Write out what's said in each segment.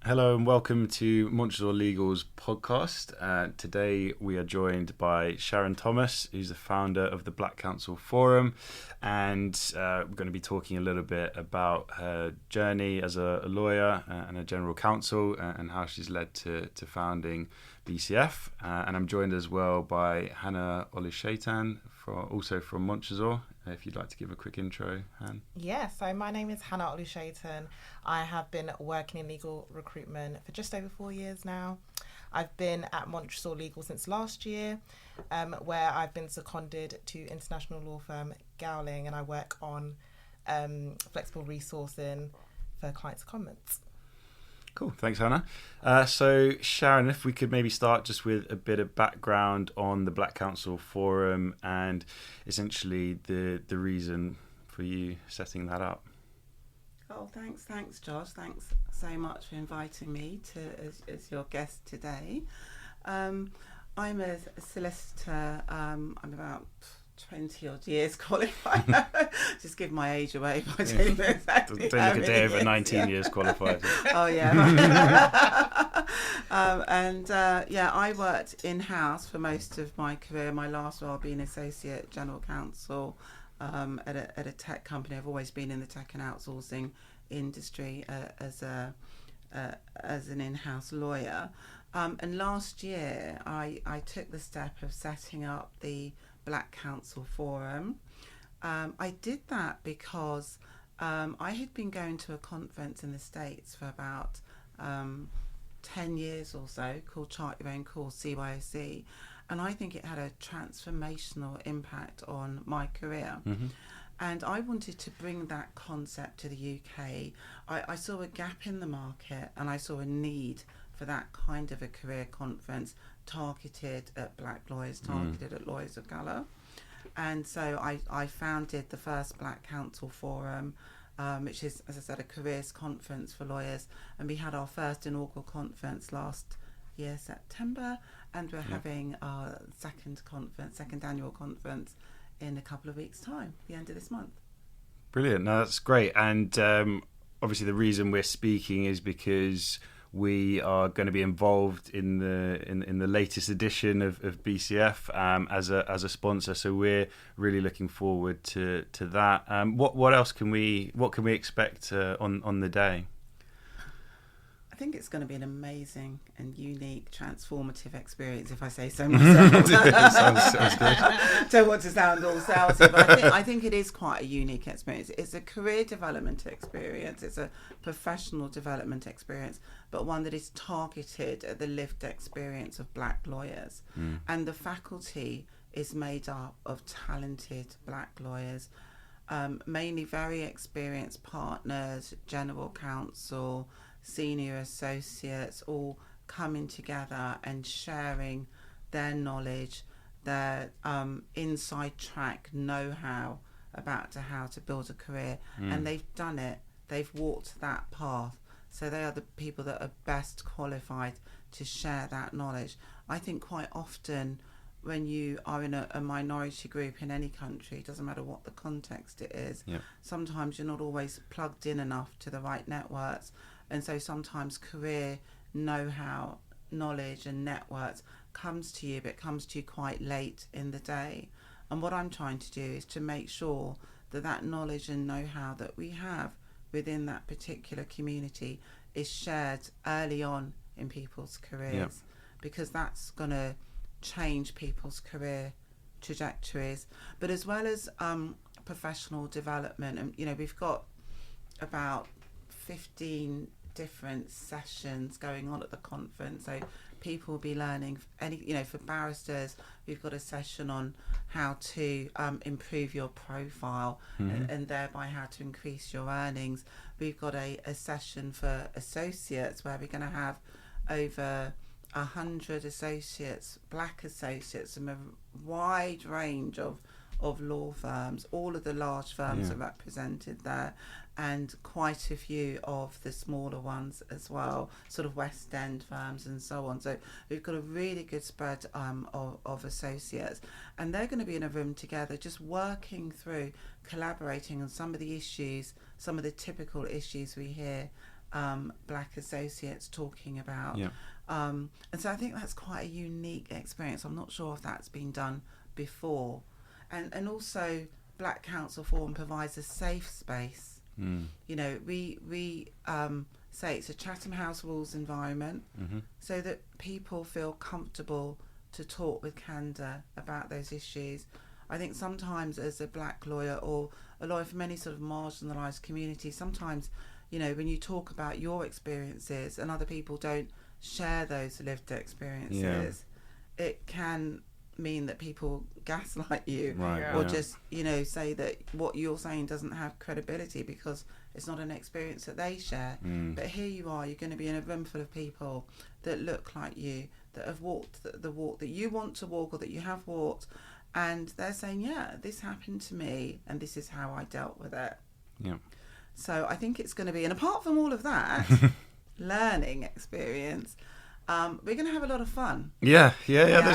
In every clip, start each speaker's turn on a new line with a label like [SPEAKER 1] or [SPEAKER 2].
[SPEAKER 1] Hello and welcome to Montresor Legal's podcast. Today we are joined by Sharon Thomas, who's the founder of the Black Counsel Forum, and we're going to be talking a little bit about her journey as a lawyer and a general counsel and how she's led to founding BCF. And I'm joined as well by Hannah Olushaitan, also from Montresor. If you'd like to give a quick intro, Han.
[SPEAKER 2] Yeah, so my name is Hannah Olushaitan. I have been working in legal recruitment for just over 4 years now. I've been at Montresor Legal since last year, where I've been seconded to international law firm Gowling, and I work on flexible resourcing for clients' comments.
[SPEAKER 1] Cool, thanks Hannah. So Sharon, if we could maybe start just with a bit of background on the Black Counsel Forum and essentially the reason for you setting that up.
[SPEAKER 3] Oh, thanks Josh. Thanks so much for inviting me as your guest today. I'm a solicitor. I'm about 20 odd years qualified. Just give my age away by telling you exactly.
[SPEAKER 1] Don't look a day over 19 years qualified.
[SPEAKER 3] Oh yeah. I worked in-house for most of my career. My last role being associate general counsel at a tech company. I've always been in the tech and outsourcing industry as an in-house lawyer. And last year I took the step of setting up the Black Counsel Forum. I did that because I had been going to a conference in the States for about 10 years or so called Chart Your Own Course, CYOC, and I think it had a transformational impact on my career. Mm-hmm. And I wanted to bring that concept to the UK. I saw a gap in the market and I saw a need for that kind of a career conference targeted at black lawyers, targeted at lawyers of colour. And so I founded the first Black Counsel Forum, which is, as I said, a careers conference for lawyers. And we had our first inaugural conference last year, September, and we're having our second annual conference in a couple of weeks' time, the end of this month.
[SPEAKER 1] Brilliant. No, that's great. And obviously the reason we're speaking is because we are going to be involved in the latest edition of BCF as a sponsor, so we're really looking forward to that. What else can we expect on the day?
[SPEAKER 3] I think it's going to be an amazing and unique, transformative experience, if I say so myself.
[SPEAKER 1] sounds good.
[SPEAKER 3] Don't want to sound all salesy, but I think it is quite a unique experience. It's a career development experience. It's a professional development experience, but one that is targeted at the lived experience of black lawyers. And the faculty is made up of talented black lawyers, mainly very experienced partners, general counsel, senior associates, all coming together and sharing their knowledge, their inside track know-how about how to build a career. And they've done it. They've walked that path. So they are the people that are best qualified to share that knowledge. I think quite often when you are in a minority group in any country, it doesn't matter what the context it is, sometimes you're not always plugged in enough to the right networks. And so sometimes career know-how, knowledge and networks comes to you, but it comes to you quite late in the day. And what I'm trying to do is to make sure that knowledge and know-how that we have within that particular community is shared early on in people's careers, because that's going to change people's career trajectories. But as well as professional development, and we've got about 15 different sessions going on at the conference, so people will be learning for barristers. We've got a session on how to improve your profile and thereby how to increase your earnings. We've got a session for associates where we're going to have over 100 associates, black associates from a wide range of law firms. All of the large firms are represented there, and quite a few of the smaller ones as well, sort of West End firms and so on. So we've got a really good spread of associates, and they're going to be in a room together just working through, collaborating on some of the issues, some of the typical issues we hear Black associates talking about.
[SPEAKER 1] Yeah.
[SPEAKER 3] And so I think that's quite a unique experience. I'm not sure if that's been done before. And also Black Counsel Forum provides a safe space. You know, we say it's a Chatham House rules environment, so that people feel comfortable to talk with candour about those issues. I think sometimes as a black lawyer or a lawyer from any sort of marginalised community, sometimes, you know, when you talk about your experiences and other people don't share those lived experiences, it can mean that people gaslight you, or just, you know, say that what you're saying doesn't have credibility because it's not an experience that they share. But here you are, you're going to be in a room full of people that look like you, that have walked the walk that you want to walk or that you have walked, and they're saying, yeah, this happened to me and this is how I dealt with it. So I think it's going to be, and apart from all of that learning experience, we're going to have a lot of fun.
[SPEAKER 1] Yeah.
[SPEAKER 3] We're going to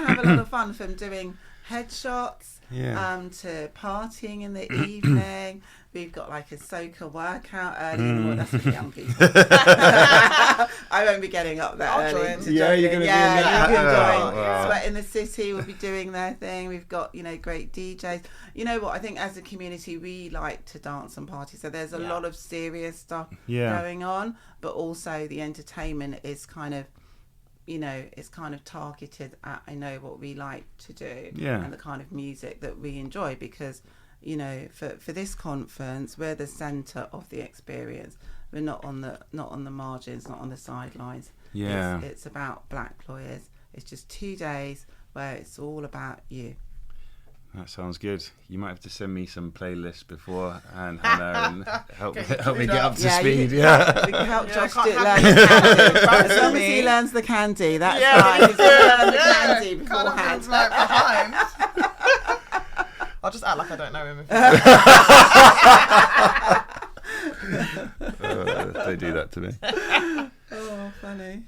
[SPEAKER 3] have a lot of fun, from doing headshots to partying in the evening. We've got like a soca workout early in the morning. That's for the young people. I won't be getting up that early.
[SPEAKER 2] Join.
[SPEAKER 1] You're going to be in that.
[SPEAKER 3] You can join.
[SPEAKER 1] Wow.
[SPEAKER 3] Sweat in the City will be doing their thing. We've got, you know, great DJs. You know what? I think as a community, we like to dance and party. So there's a lot of serious stuff going on, but also the entertainment is kind of, you know, it's kind of targeted at, I know, what we like to do and the kind of music that we enjoy, because, you know, for this conference, we're the centre of the experience. We're not on the margins, not on the sidelines. It's about black lawyers. It's just 2 days where it's all about you.
[SPEAKER 1] That sounds good. You might have to send me some playlists before and Hannah, and help me get up to speed.
[SPEAKER 3] We can help Josh learn the candy. As long as he learns the candy, that's fine. He's going to learn the candy beforehand.
[SPEAKER 2] I'll just act like I don't know him.
[SPEAKER 1] They do that to me.
[SPEAKER 3] Oh, funny.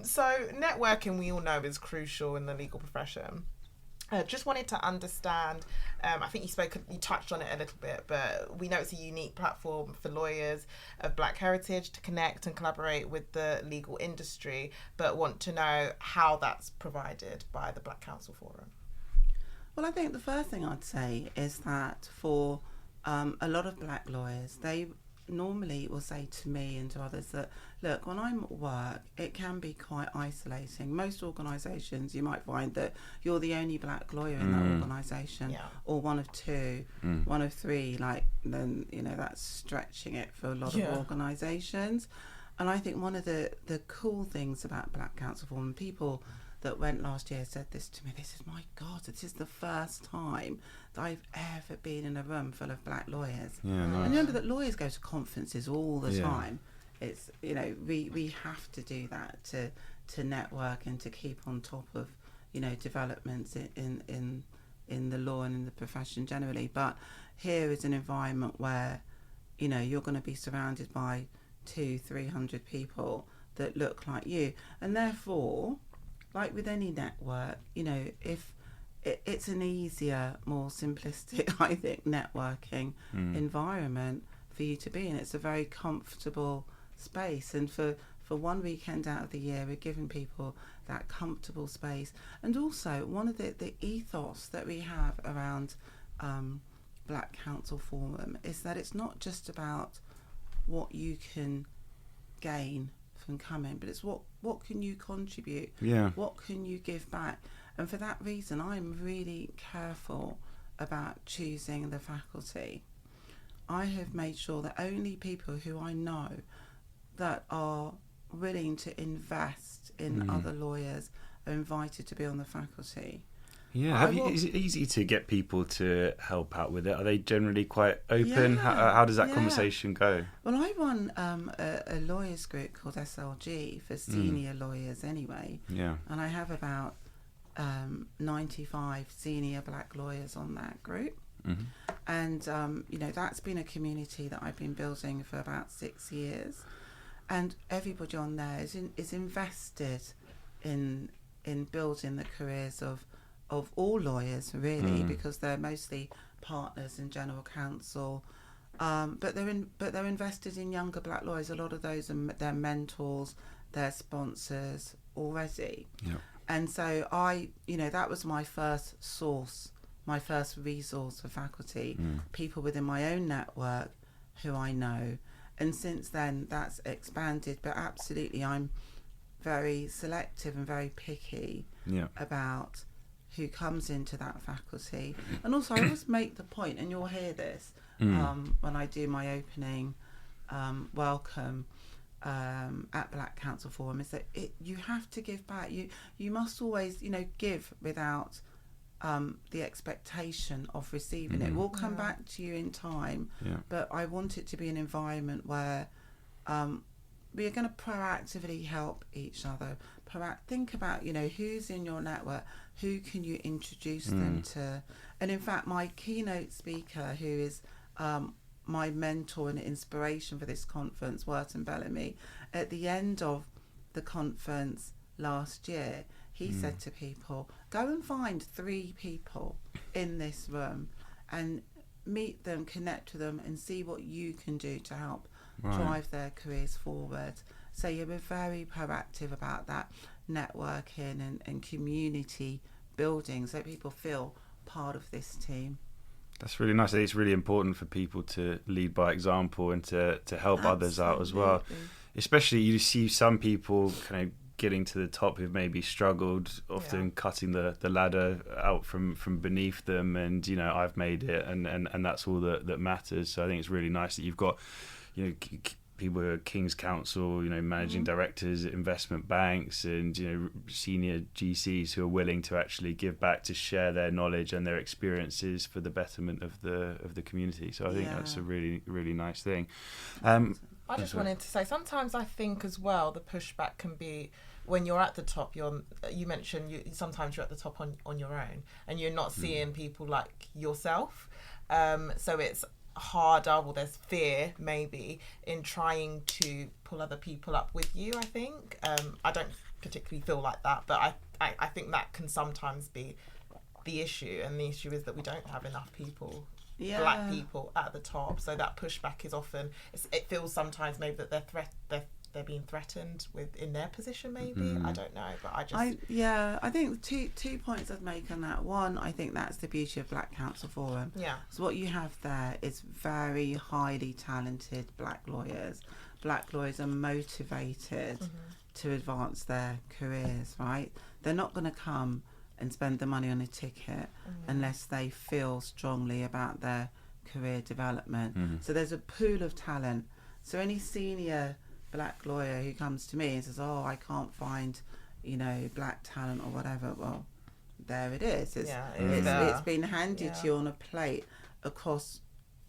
[SPEAKER 2] So networking, we all know, is crucial in the legal profession. Just wanted to understand, I think you touched on it a little bit, but we know it's a unique platform for lawyers of Black heritage to connect and collaborate with the legal industry, but want to know how that's provided by the Black Counsel Forum.
[SPEAKER 3] Well, I think the first thing I'd say is that for a lot of black lawyers, they normally will say to me and to others that, look, when I'm at work, it can be quite isolating. Most organisations, you might find that you're the only black lawyer in that organisation, or one of two, one of three, like, then, you know, that's stretching it for a lot of organisations. And I think one of the cool things about Black Counsel Forum, people that went last year said this to me, they said, my God, this is the first time that I've ever been in a room full of black lawyers.
[SPEAKER 1] Yeah, nice.
[SPEAKER 3] And remember that lawyers go to conferences all the time. It's, you know, we have to do that to network and to keep on top of, you know, developments in the law and in the profession generally. But here is an environment where, you know, you're going to be surrounded by 200-300 people that look like you, and therefore, like with any network, you know, if it's an easier, more simplistic, I think, networking environment for you to be in. It's a very comfortable space, and for 1 weekend out of the year, we're giving people that comfortable space. And also, one of the ethos that we have around Black Counsel Forum is that it's not just about what you can gain from coming, but it's what can you contribute, what can you give back. And for that reason, I'm really careful about choosing the faculty. I have made sure that only people who I know that are willing to invest in other lawyers are invited to be on the faculty.
[SPEAKER 1] Yeah, is it easy to get people to help out with it? Are they generally quite open? How does that conversation go?
[SPEAKER 3] Well, I run a lawyers group called SLG for senior lawyers anyway. Yeah. And I have about 95 senior black lawyers on that group. Mm-hmm. And, you know, that's been a community that I've been building for about 6 years. And everybody on there is invested in building the careers of all lawyers, really, because they're mostly partners in General Counsel, But they're invested in younger black lawyers. A lot of those are their mentors, their sponsors already.
[SPEAKER 1] Yep.
[SPEAKER 3] And so that was my first source, my first resource for faculty, people within my own network who I know. And since then, that's expanded. But absolutely, I'm very selective and very picky about who comes into that faculty. And also, I always make the point, and you'll hear this when I do my opening welcome at Black Counsel Forum, is that you have to give back. You must always, give without the expectation of receiving it. We'll come back to you in time, but I want it to be an environment where we are going to proactively help each other. Think about, who's in your network, who can you introduce them to. And in fact, my keynote speaker, who is my mentor and inspiration for this conference, Wharton Bellamy, at the end of the conference last year, he said to people, go and find 3 people in this room and meet them, connect with them, and see what you can do to help drive their careers forward. So you were very proactive about that networking and community building, so people feel part of this team.
[SPEAKER 1] That's really nice. I think it's really important for people to lead by example and to help others out as well. Especially you see some people kind of getting to the top who've maybe struggled, often cutting the ladder out from beneath them, and I've made it, and that's all that matters. So I think it's really nice that you've got people who are King's Counsel, managing directors at investment banks, and senior GCs who are willing to actually give back, to share their knowledge and their experiences for the betterment of the community. So I think that's a really, really nice thing.
[SPEAKER 2] I just wanted to say, sometimes I think as well the pushback can be when you're at the top. You mentioned sometimes you're at the top on your own, and you're not seeing people like yourself. So it's harder, well, there's fear maybe in trying to pull other people up with you, I think. I don't particularly feel like that, but I think that can sometimes be the issue, and the issue is that we don't have enough people, black people at the top, so that pushback is often, it feels sometimes maybe that they're being threatened in their position, maybe. I don't know, but I think two points I'd make on that. One, I think that's the beauty of Black Counsel Forum. So what you have there is very highly talented black lawyers. Black lawyers are motivated to advance their careers, right? They're not going to come and spend the money on a ticket unless they feel strongly about their career development. So there's a pool of talent. So any senior black lawyer who comes to me and says, I can't find black talent or whatever, well, there it is. It's been handed to you on a plate across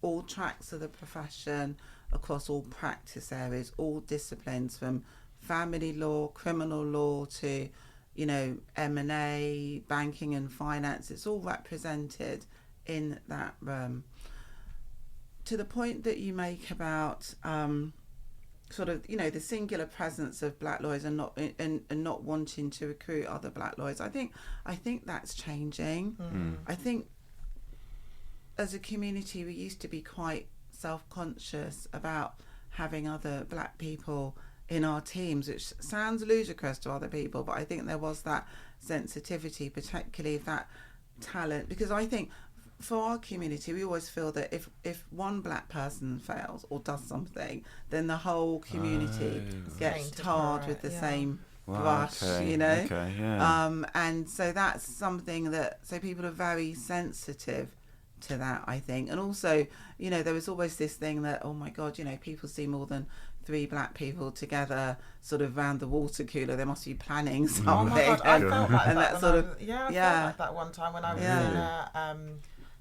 [SPEAKER 2] all tracks of the profession, across all practice areas, all disciplines, from family law, criminal law to M&A, banking and finance. It's all represented in that room. To the point that you make about sort of the singular presence of black lawyers and not wanting to recruit other black lawyers, I think that's changing. I think as a community we used to be quite self-conscious about having other black people in our teams, which sounds ludicrous to other people, but I think there was that sensitivity, particularly of that talent, because I think for our community we always feel that if one black person fails or does something, then the whole community gets tarred with the same brush. And so that's something that, so people are very sensitive to that, I think. And also there was always this thing that, oh my god, people see more than 3 black people together sort of round the water cooler, they must be planning something. Oh my god, I felt like that.
[SPEAKER 3] And felt
[SPEAKER 2] like that one time when I was in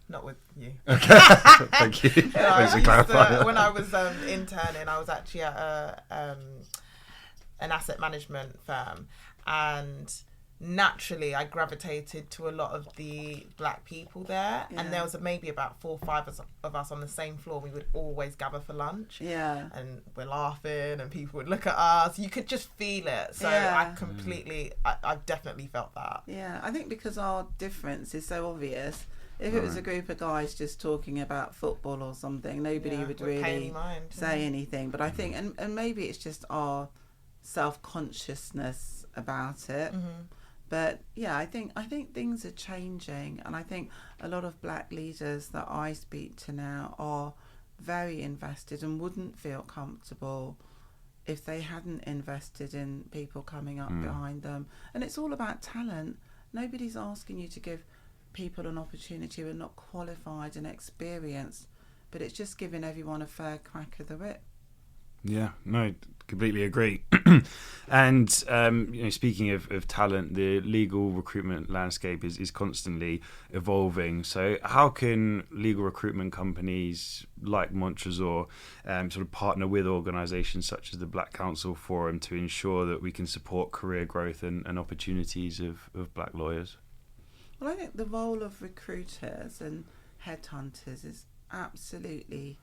[SPEAKER 2] not with you.
[SPEAKER 1] Okay. Thank you. Thanks for clarifying.
[SPEAKER 2] When I was interning, I was actually at an asset management firm, and naturally I gravitated to a lot of the black people there, and there was maybe about 4 or 5 of us on the same floor. We would always gather for lunch, and we're laughing and people would look at us. You could just feel it. So I've definitely felt that.
[SPEAKER 3] I think because our difference is so obvious, If it was a group of guys just talking about football or something, nobody would really say anything. But I think, and maybe it's just our self-consciousness about it. But yeah, I think things are changing, and I think a lot of black leaders that I speak to now are very invested and wouldn't feel comfortable if they hadn't invested in people coming up behind them. And it's all about talent. Nobody's asking you to give people an opportunity who are not qualified and experienced, but it's just giving everyone a fair crack of the whip.
[SPEAKER 1] Yeah, no, completely agree. And speaking of talent, the legal recruitment landscape is constantly evolving. So how can legal recruitment companies like Montresor sort of partner with organisations such as the Black Counsel Forum to ensure that we can support career growth and opportunities of black lawyers?
[SPEAKER 3] Well, I think the role of recruiters and headhunters is absolutely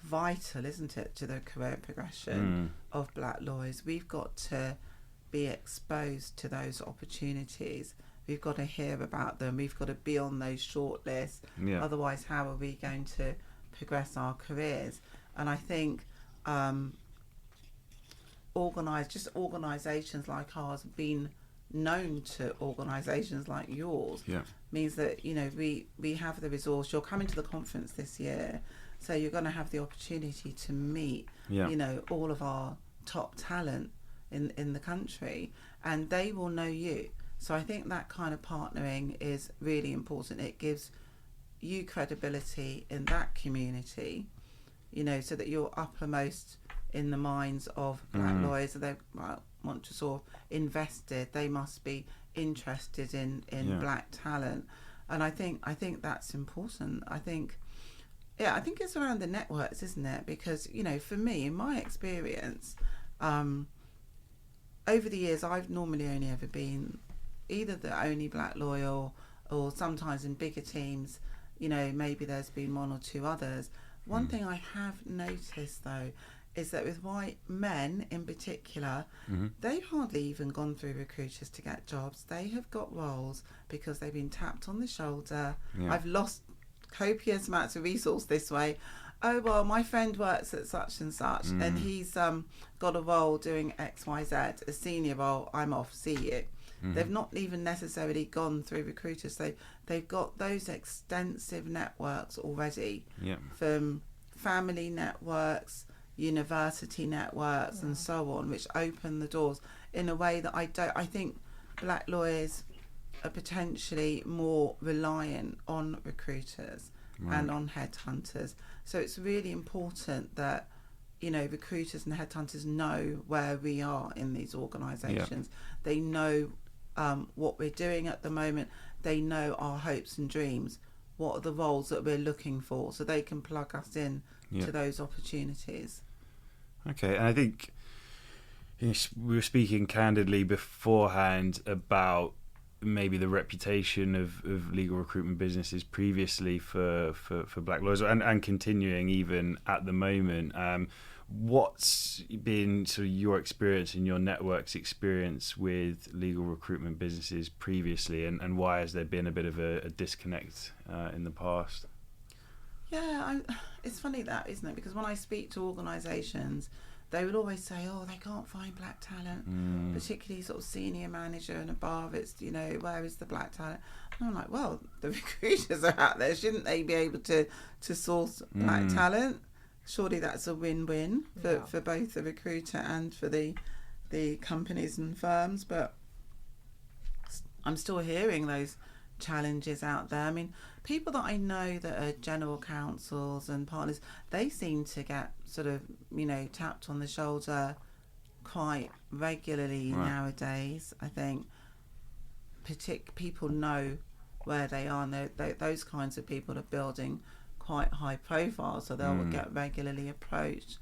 [SPEAKER 3] vital, isn't it, to the career progression of black lawyers. We've got to be exposed to those opportunities. We've got to hear about them. We've got to be on those short lists. Otherwise, how are we going to progress our careers? And I think organisations like ours being known to organisations like yours means that, you know, we have the resource. You're coming to the conference this year, so you're going to have the opportunity to meet you know, all of our top talent in the country, and they will know you. So I think that kind of partnering is really important. It gives you credibility in that community, you know, so that you're uppermost in the minds of black lawyers. They're Montresor invested, they must be interested in black talent, and I think that's important. I think it's around the networks, isn't it? Because, you know, for me, in my experience, over the years, I've normally only ever been either the only black lawyer or sometimes in bigger teams, you know, maybe there's been one or two others. One thing I have noticed though is that with white men in particular, they've hardly even gone through recruiters to get jobs. They have got roles because they've been tapped on the shoulder. I've lost copious amounts of resource this way. Oh, well, my friend works at such and such and he's got a role doing XYZ, a senior role, I'm off, see you. They've not even necessarily gone through recruiters. They've got those extensive networks already from family networks, university networks and so on, which open the doors in a way that I think black lawyers are potentially more reliant on recruiters and on headhunters. So it's really important that, you know, recruiters and headhunters know where we are in these organisations. They know what we're doing at the moment. They know our hopes and dreams. What are the roles that we're looking for, so they can plug us in to those opportunities.
[SPEAKER 1] Okay, and I think we were speaking candidly beforehand about maybe the reputation of legal recruitment businesses previously for black lawyers and continuing even at the moment. What's been sort of your experience and your network's experience with legal recruitment businesses previously, and why has there been a bit of a disconnect in the past?
[SPEAKER 3] Yeah, it's funny that, isn't it? Because when I speak to organisations, they would always say, oh, they can't find black talent, particularly sort of senior manager and above. It's, you know, where is the black talent? And I'm like, well, the recruiters are out there. Shouldn't they be able to source black talent? Surely that's a win-win for both the recruiter and for the companies and firms. But I'm still hearing those challenges out there. I mean, people that I know that are general counsels and partners, they seem to get sort of, you know, tapped on the shoulder quite regularly nowadays. I think people know where they are, and those kinds of people are building quite high profile, so they'll get regularly approached.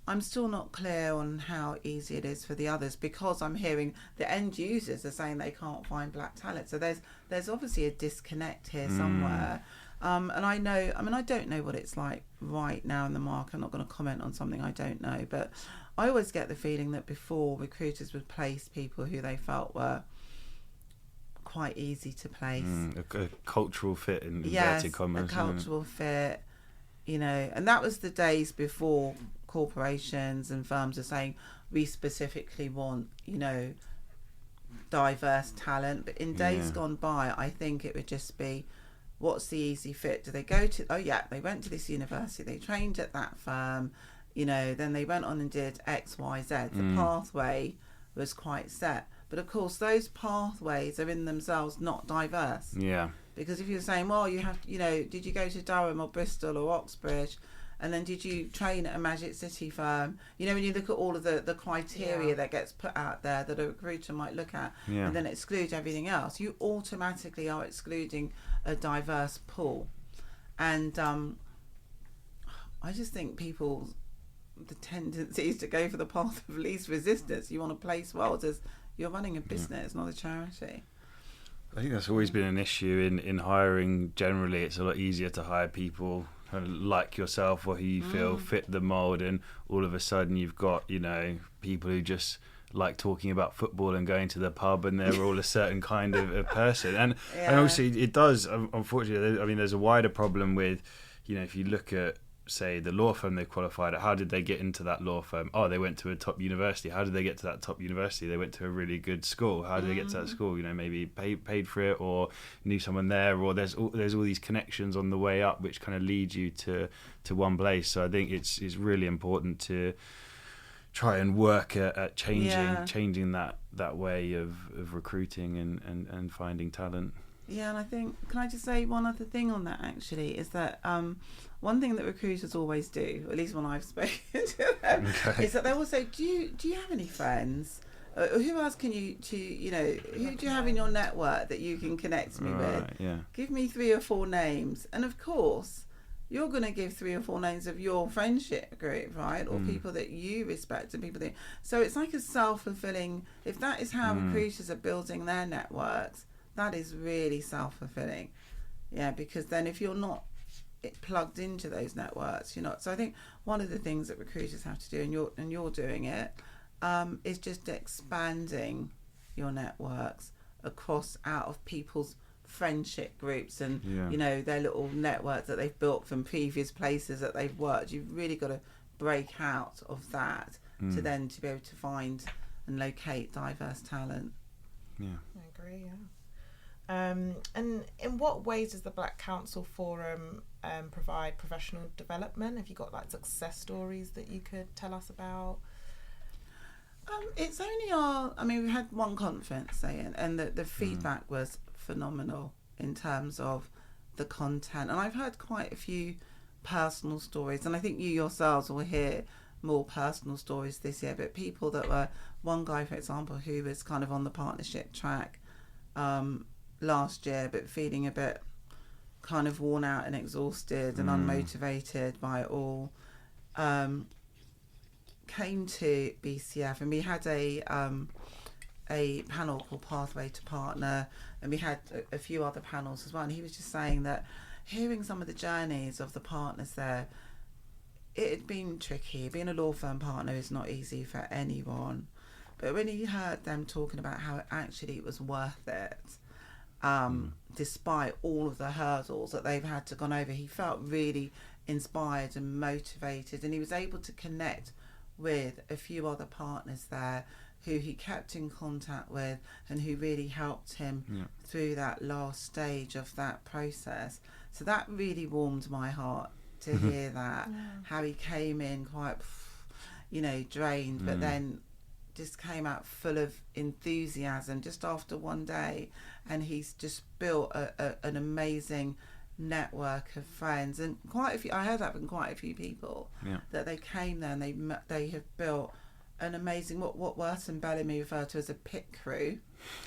[SPEAKER 3] I'm still not clear on how easy it is for the others, because I'm hearing the end users are saying they can't find black talent. So there's obviously a disconnect here somewhere. And I don't know what it's like right now in the market. I'm not going to comment on something I don't know, but I always get the feeling that before, recruiters would place people who they felt were quite easy to place.
[SPEAKER 1] A cultural fit in
[SPEAKER 3] Yes,
[SPEAKER 1] inverted commas.
[SPEAKER 3] a cultural fit, you know, and that was the days before corporations and firms are saying we specifically want, you know, diverse talent. But in days gone by, I think it would just be, what's the easy fit? Do they go to, oh yeah, they went to this university, they trained at that firm, you know, then they went on and did X, Y, Z. The pathway was quite set. But of course, those pathways are in themselves not diverse.
[SPEAKER 1] Yeah.
[SPEAKER 3] Because if you're saying, well, you have, you know, did you go to Durham or Bristol or Oxbridge? And then did you train at a Magic City firm? You know, when you look at all of the criteria that gets put out there that a recruiter might look at and then exclude everything else, you automatically are excluding a diverse pool. And I just think the tendency is to go for the path of least resistance. You want to place well. You're running a business, not a charity.
[SPEAKER 1] I think that's always been an issue in hiring generally. It's a lot easier to hire people kind of like yourself or who you feel fit the mould, and all of a sudden you've got, you know, people who just like talking about football and going to the pub, and they're all a certain kind of person. And also it does, unfortunately, I mean, there's a wider problem with, you know, if you look at, say, the law firm they qualified at, how did they get into that law firm? Oh, they went to a top university. How did they get to that top university? They went to a really good school. How did they get to that school? You know, maybe paid for it or knew someone there, or there's all these connections on the way up which kind of lead you to one place. So I think it's really important to try and work at changing that way of recruiting and finding talent.
[SPEAKER 3] Yeah, and I think, can I just say one other thing on that actually, is that one thing that recruiters always do, or at least when I've spoken to them, is that they will say, do you have any friends? Or who else can you know, who do you have in your network that you can connect me with?
[SPEAKER 1] Yeah.
[SPEAKER 3] Give me 3 or 4 names. And of course, you're going to give 3 or 4 names of your friendship group, right? Or people that you respect and people that... So it's like a self-fulfilling... If that is how recruiters are building their networks, that is really self-fulfilling. Yeah, because then if you're not plugged into those networks, you're not. So I think one of the things that recruiters have to do, and you're doing it, is just expanding your networks across out of people's friendship groups and you know, their little networks that they've built from previous places that they've worked. You've really got to break out of that to then to be able to find and locate diverse talent.
[SPEAKER 1] Yeah,
[SPEAKER 2] I agree. And in what ways does the Black Counsel Forum provide professional development? Have you got like success stories that you could tell us about?
[SPEAKER 3] It's only we had one conference and the feedback was phenomenal in terms of the content, and I've heard quite a few personal stories, and I think you yourselves will hear more personal stories this year, but people that were, one guy for example who was kind of on the partnership track last year but feeling a bit kind of worn out and exhausted and unmotivated by it all, came to BCF, and we had a panel called Pathway to Partner, and we had a few other panels as well, and he was just saying that hearing some of the journeys of the partners there, it had been tricky. Being a law firm partner is not easy for anyone, but when he heard them talking about how actually it was worth it, despite all of the hurdles that they've had to gone over, he felt really inspired and motivated, and he was able to connect with a few other partners there who he kept in contact with and who really helped him through that last stage of that process. So that really warmed my heart to hear that, how he came in quite, you know, drained, but then just came out full of enthusiasm just after one day, and he's just built an amazing network of friends, and quite a few, I heard that from quite a few people, that they came there and they have built an amazing, what Worth and Bellamy refer to as a pit crew.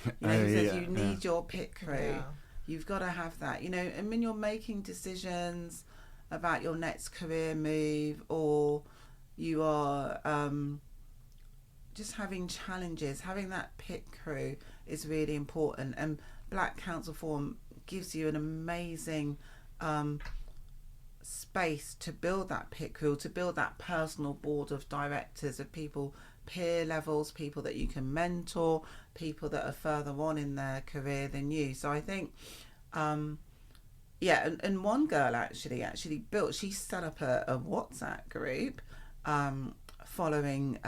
[SPEAKER 3] You know, he says you need your pit crew. You've got to have that, you know, and when you're making decisions about your next career move, or you are just having challenges, having that pit crew is really important. And Black Counsel Forum gives you an amazing space to build that pit crew, to build that personal board of directors of people peer levels, people that you can mentor, people that are further on in their career than you. So I think, and one girl actually built, she set up a WhatsApp group following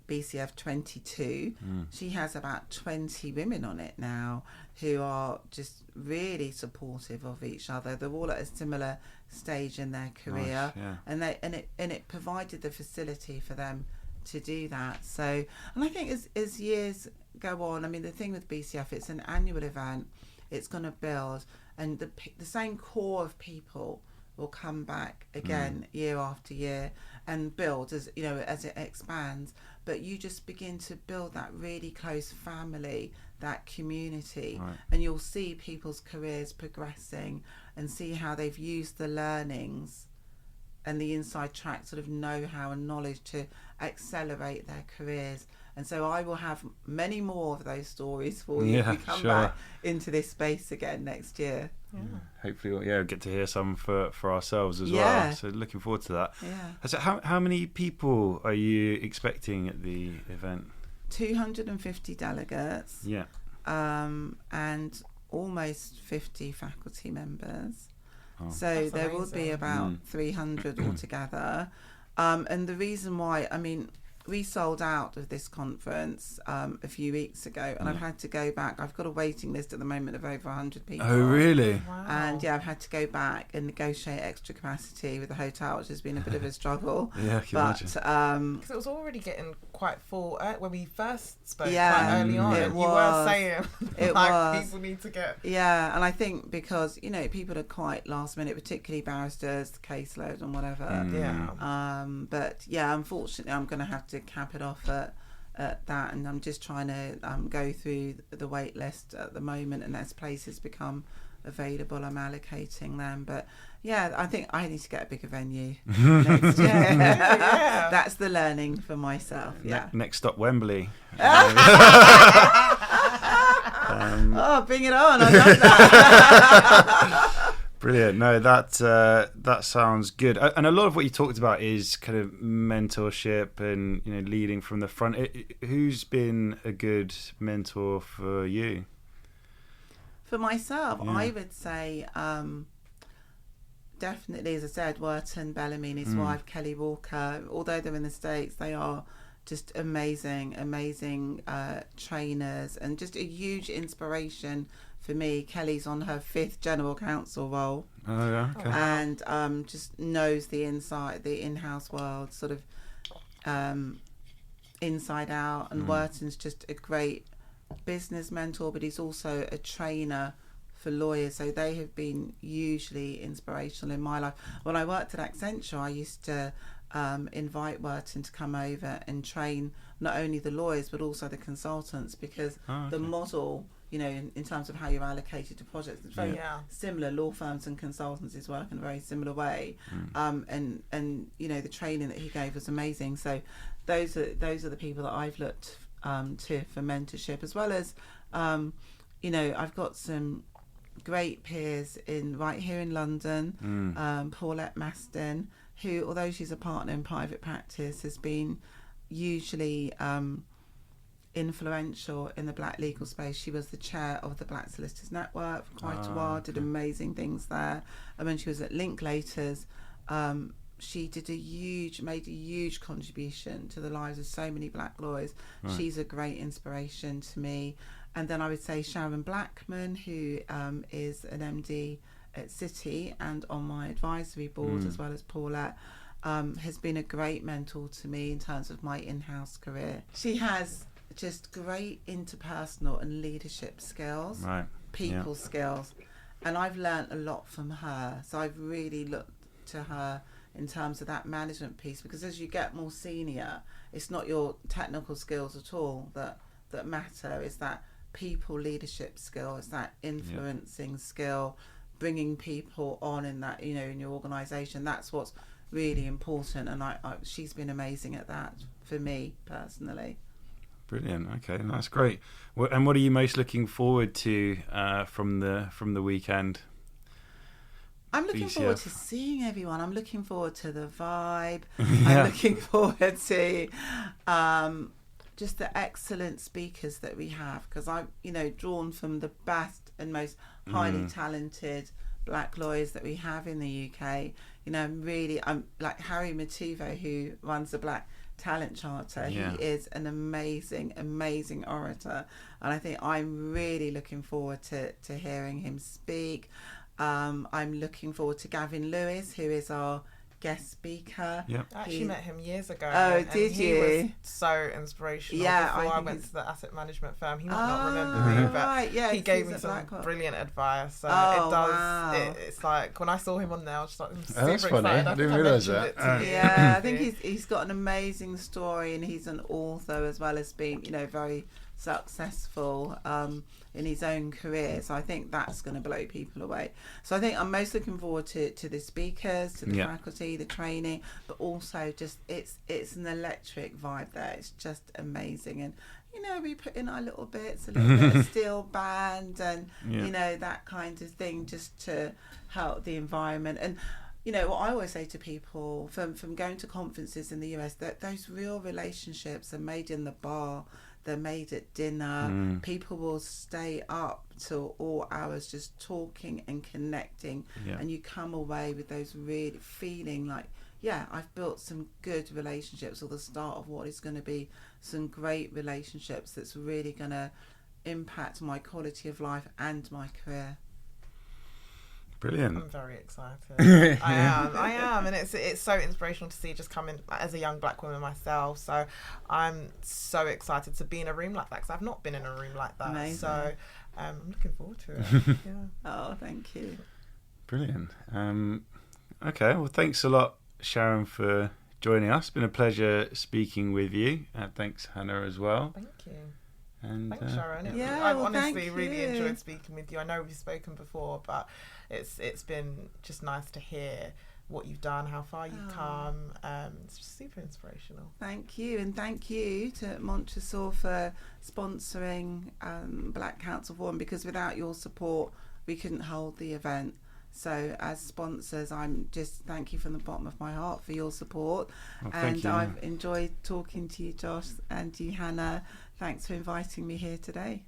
[SPEAKER 3] BCF 22. She has about 20 women on it now who are just really supportive of each other. They're all at a similar stage in their career. Nice, and it provided the facility for them to do that. So, and I think as years go on, I mean, the thing with BCF, it's an annual event. It's going to build, and the same core of people will come back again year after year and build as it expands. But you just begin to build that really close family, that community, and you'll see people's careers progressing and see how they've used the learnings and the inside track sort of know-how and knowledge to accelerate their careers. And so I will have many more of those stories for you if we come back into this space again next year.
[SPEAKER 1] Hopefully we'll get to hear some for ourselves as well. So looking forward to that. So how many people are you expecting at the event? 250
[SPEAKER 3] delegates. And almost 50 faculty members. So there will be about 300 altogether. And the reason why, I mean, we sold out of this conference a few weeks ago, and I've had to go back. I've got a waiting list at the moment of over 100 people.
[SPEAKER 1] Oh, really?
[SPEAKER 2] Wow.
[SPEAKER 3] And I've had to go back and negotiate extra capacity with the hotel, which has been a bit of a struggle.
[SPEAKER 1] I can imagine.
[SPEAKER 2] Because it was already getting quite full when we first spoke quite early on. You were saying people need to get...
[SPEAKER 3] and I think because, people are quite last minute, particularly barristers, the caseload and whatever. But unfortunately, I'm going to have to cap it off at that, and I'm just trying to go through the wait list at the moment, and as places become available, I'm allocating them. But I think I need to get a bigger venue next year. That's the learning for myself.
[SPEAKER 1] Next stop, Wembley.
[SPEAKER 3] Bring it on. I love that.
[SPEAKER 1] Brilliant. No, that sounds good. And a lot of what you talked about is kind of mentorship and leading from the front. Who's been a good mentor for you?
[SPEAKER 3] For myself, I would say definitely, as I said, Werton Bellamy and his wife Kelly Walker. Although they're in the States, they are just amazing trainers and just a huge inspiration for me. Kelly's on her 5th general counsel role. And just knows the in-house world sort of inside out. And Werton's just a great business mentor, but he's also a trainer for lawyers. So they have been hugely inspirational in my life. When I worked at Accenture, I used to invite Werton to come over and train not only the lawyers but also the consultants, because the model, in terms of how you're allocated to projects, it's very similar. Law firms and consultancies work in a very similar way. And the training that he gave was amazing. So those are the people that I've looked to for mentorship, as well as I've got some great peers right here in London. Paulette Maston, who, although she's a partner in private practice, has been hugely influential in the Black legal space. She was the chair of the Black Solicitors Network for quite a while, did amazing things there. And when she was at Linklaters, she made a huge contribution to the lives of so many Black lawyers. She's a great inspiration to me. And then I would say Sharon Blackman, who is an MD at City and on my advisory board, as well as Paulette, has been a great mentor to me in terms of my in-house career. She has just great interpersonal and leadership skills, people skills, and I've learnt a lot from her. So I've really looked to her in terms of that management piece, because as you get more senior, it's not your technical skills at all that matter. It's that people leadership skill, it's that influencing skill, bringing people on in that, in your organisation. That's what's really important, and she's been amazing at that for me personally.
[SPEAKER 1] Brilliant. Okay, that's great. And what are you most looking forward to from the weekend?
[SPEAKER 3] I'm looking
[SPEAKER 1] BCF.
[SPEAKER 3] forward to seeing everyone. I'm looking forward to the vibe.
[SPEAKER 1] Yeah.
[SPEAKER 3] I'm looking forward to just the excellent speakers that we have, because I'm, drawn from the best and most highly talented black lawyers that we have in the UK. I'm like Harry Matuvo, who runs the Black Talent Charter.
[SPEAKER 1] Yeah.
[SPEAKER 3] He is an amazing orator, and I think I'm really looking forward to hearing him speak. I'm looking forward to Gavin Lewis, who is our guest speaker.
[SPEAKER 1] Yep.
[SPEAKER 2] I actually met him years ago.
[SPEAKER 3] Oh,
[SPEAKER 2] and
[SPEAKER 3] did
[SPEAKER 2] he
[SPEAKER 3] you?
[SPEAKER 2] was so inspirational.
[SPEAKER 3] Yeah,
[SPEAKER 2] Before I
[SPEAKER 3] think
[SPEAKER 2] went
[SPEAKER 3] he's-
[SPEAKER 2] to the asset management firm, he might not remember me, but
[SPEAKER 3] right, yeah,
[SPEAKER 2] he gave
[SPEAKER 3] he's
[SPEAKER 2] me
[SPEAKER 3] at
[SPEAKER 2] some
[SPEAKER 3] Blackwell.
[SPEAKER 2] brilliant advice. So
[SPEAKER 3] Oh,
[SPEAKER 2] it does.
[SPEAKER 3] wow.
[SPEAKER 2] It's like when I saw him on there, I was just like, I'm super
[SPEAKER 1] that's funny.
[SPEAKER 2] excited.
[SPEAKER 1] I didn't
[SPEAKER 2] think
[SPEAKER 1] realise
[SPEAKER 2] mentioned
[SPEAKER 1] that.
[SPEAKER 2] it to you.
[SPEAKER 3] Yeah, I think he's got an amazing story, and he's an author as well as being, very successful in his own career. So I think that's going to blow people away. So I think I'm most looking forward to the speakers, to the
[SPEAKER 1] Yeah.
[SPEAKER 3] faculty, the training, but also just it's an electric vibe there. It's just amazing. And we put in our little bits, a little bit of steel band, and
[SPEAKER 1] Yeah.
[SPEAKER 3] that kind of thing, just to help the environment. And what I always say to people from going to conferences in the US, that those real relationships are made in the bar, they're made at dinner. People will stay up till all hours just talking and connecting,
[SPEAKER 1] Yeah.
[SPEAKER 3] and you come away with those really feeling like, yeah, I've built some good relationships, or the start of what is going to be some great relationships that's really going to impact my quality of life and my career.
[SPEAKER 1] Brilliant.
[SPEAKER 2] I'm very excited. I am, and it's so inspirational to see just coming as a young black woman myself. So I'm so excited to be in a room like that, because I've not been in a room like that.
[SPEAKER 3] Amazing.
[SPEAKER 2] So I'm looking forward to it. Yeah.
[SPEAKER 3] Oh, thank you.
[SPEAKER 1] Brilliant. Okay, well, thanks a lot, Sharon, for joining us. It's been a pleasure speaking with you. Thanks, Hannah, as well.
[SPEAKER 2] Thank you.
[SPEAKER 1] And
[SPEAKER 2] Thanks, Sharon.
[SPEAKER 3] Yeah,
[SPEAKER 2] I've
[SPEAKER 3] well,
[SPEAKER 2] honestly
[SPEAKER 3] thank
[SPEAKER 2] really
[SPEAKER 3] you.
[SPEAKER 2] enjoyed speaking with you. I know we've spoken before, but it's been just nice to hear what you've done, how far you've come. It's just super inspirational.
[SPEAKER 3] Thank you, and thank you to Montresor for sponsoring Black Counsel Forum, because without your support we couldn't hold the event. So as sponsors, I'm just thank you from the bottom of my heart for your support.
[SPEAKER 1] Well, thank
[SPEAKER 3] And
[SPEAKER 1] you.
[SPEAKER 3] I've enjoyed talking to you, Josh, and you, Hannah. Thanks for inviting me here today.